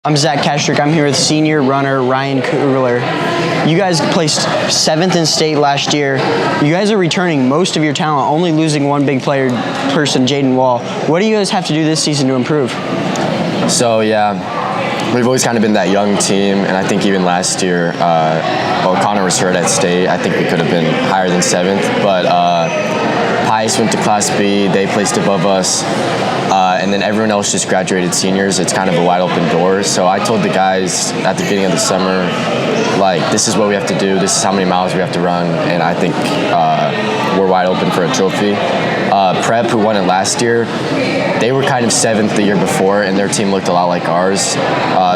I'm Zach Kastrick. I'm here with senior runner Ryan Kugler. You guys placed 7th in state last year. You guys are returning most of your talent, only losing one big person, Jaden Wall. What do you guys have to do this season to improve? So yeah, we've always kind of been that young team, and I think even last year, Connor was hurt at state. I think we could have been higher than 7th, but Pius went to Class B. They placed above us. And then everyone else just graduated seniors. It's kind of a wide open door. So I told the guys at the beginning of the summer, like, this is what we have to do. This is how many miles we have to run. And I think we're wide open for a trophy. Prep, who won it last year, they were kind of 7th the year before, and their team looked a lot like ours.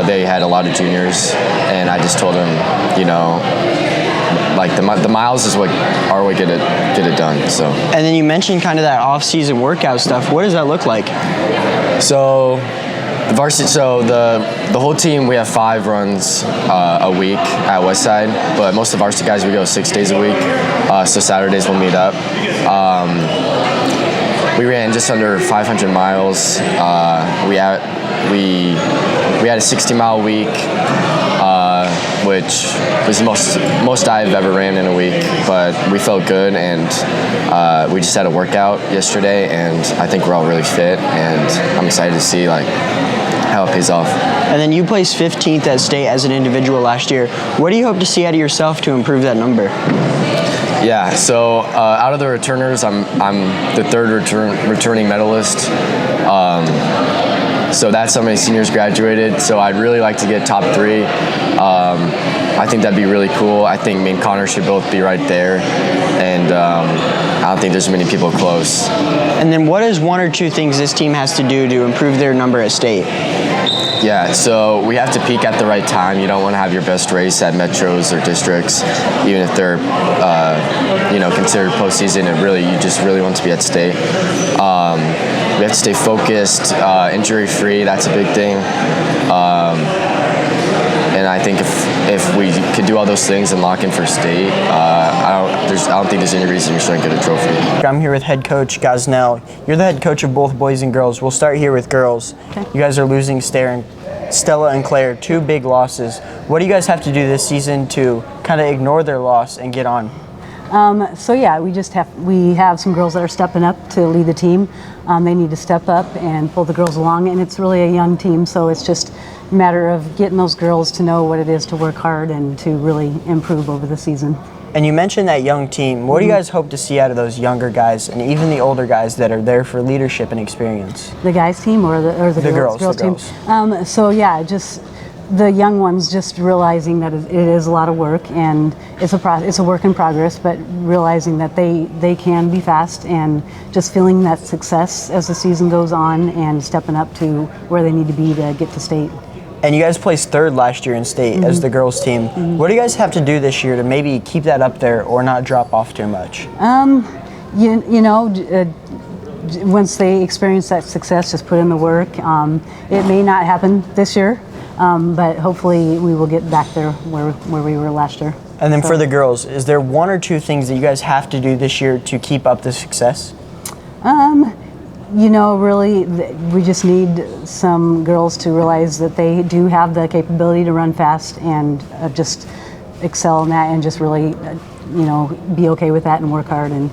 They had a lot of juniors, and I just told them, you know, like the miles is what our way get it done. So. And then you mentioned kind of that off-season workout stuff. What does that look like? So the varsity, the whole team, we have 5 runs a week at Westside, but most of the varsity guys we go 6 days a week. So Saturdays we'll meet up. We ran just under 500 miles. We had a 60-mile week. Which was the most I've ever ran in a week, but we felt good, and we just had a workout yesterday, and I think we're all really fit, and I'm excited to see like how it pays off. And then you placed 15th at state as an individual last year. What do you hope to see out of yourself to improve that number? Yeah, so out of the returners, I'm the 3rd returning medalist. So that's how many seniors graduated. So I'd really like to get top 3. I think that'd be really cool. I think me and Connor should both be right there. And I don't think there's many people close. And then what is 1 or 2 things this team has to do to improve their number at state? Yeah, so we have to peak at the right time. You don't want to have your best race at metros or districts, even if they're, considered postseason. You just really want to be at state. We have to stay focused, injury-free. That's a big thing. And I think if we could do all those things and lock in for state, I don't think there's any reason we shouldn't get a trophy. I'm here with head coach Gosnell. You're the head coach of both boys and girls. We'll start here with girls. Okay. You guys are losing Stella and Claire, 2 big losses. What do you guys have to do this season to kind of ignore their loss and get on? We have some girls that are stepping up to lead the team. They need to step up and pull the girls along, and it's really a young team, so it's just a matter of getting those girls to know what it is to work hard and to really improve over the season. And you mentioned that young team. What do you guys hope to see out of those younger guys and even the older guys that are there for leadership and experience? The guys team or the girls team? Just the young ones just realizing that it is a lot of work, and it's a work in progress, but realizing that they can be fast, and just feeling that success as the season goes on and stepping up to where they need to be to get to state. And you guys placed 3rd last year in state as the girls team. What do you guys have to do this year to maybe keep that up there or not drop off too much? Once they experience that success, just put in the work. It may not happen this year, but hopefully we will get back there where we were last year. And then for the girls, is there 1 or 2 things that you guys have to do this year to keep up the success? Really, we just need some girls to realize that they do have the capability to run fast and just excel in that, and just really, be okay with that and work hard and,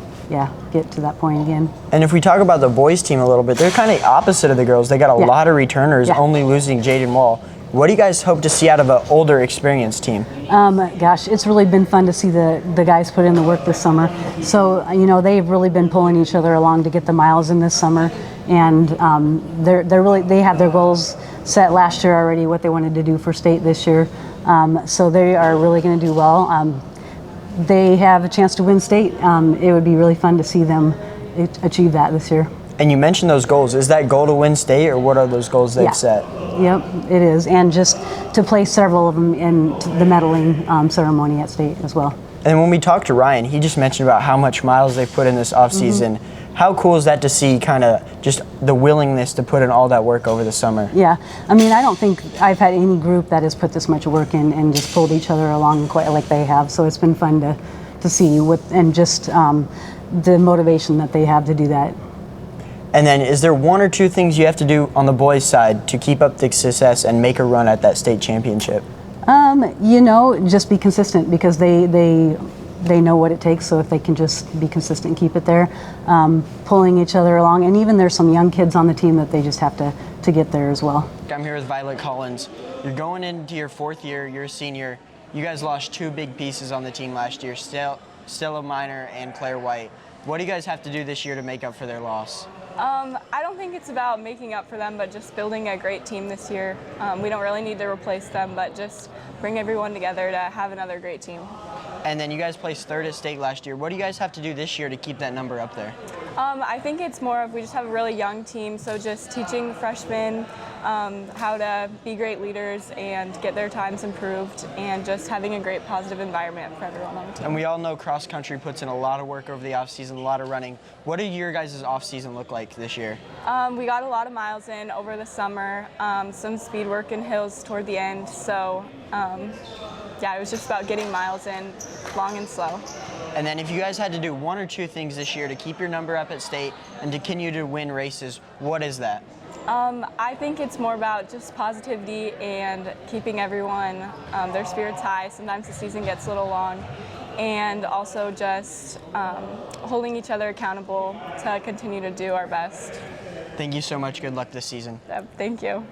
get to that point again. And if we talk about the boys team a little bit, they're kind of opposite of the girls. They got a lot of returners, only losing Jaden Wall. What do you guys hope to see out of an older, experienced team? It's really been fun to see the guys put in the work this summer. So, they've really been pulling each other along to get the miles in this summer, and they have their goals set last year already, what they wanted to do for state this year. So they are really going to do well. They have a chance to win state. It would be really fun to see them achieve that this year. And you mentioned those goals. Is that goal to win state, or what are those goals they've set? Yep, it is. And just to place several of them in the medaling ceremony at state as well. And when we talked to Ryan, he just mentioned about how much miles they've put in this offseason. How cool is that to see kind of just the willingness to put in all that work over the summer? Yeah, I don't think I've had any group that has put this much work in and just pulled each other along quite like they have. So it's been fun to see and just the motivation that they have to do that. And then is there one or two things you have to do on the boys' side to keep up the success and make a run at that state championship? Just be consistent because they know what it takes. So if they can just be consistent and keep it there, pulling each other along. And even there's some young kids on the team that they just have to get there as well. I'm here with Violet Collins. You're going into your 4th year, you're a senior. You guys lost 2 big pieces on the team last year, Stella Minor and Claire White. What do you guys have to do this year to make up for their loss? I don't think it's about making up for them, but just building a great team this year. We don't really need to replace them, but just bring everyone together to have another great team. And then you guys placed 3rd at state last year. What do you guys have to do this year to keep that number up there? I think it's more of we just have a really young team, so just teaching freshmen how to be great leaders and get their times improved, and just having a great positive environment for everyone on the team. And we all know cross country puts in a lot of work over the off season, a lot of running. What did your guys' off season look like this year? We got a lot of miles in over the summer, some speed work in hills toward the end, so yeah, it was just about getting miles in, long and slow. And then if you guys had to do 1 or 2 things this year to keep your number up at state and to continue to win races, what is that? I think it's more about just positivity and keeping everyone, their spirits high. Sometimes the season gets a little long. And also just holding each other accountable to continue to do our best. Thank you so much. Good luck this season. Thank you.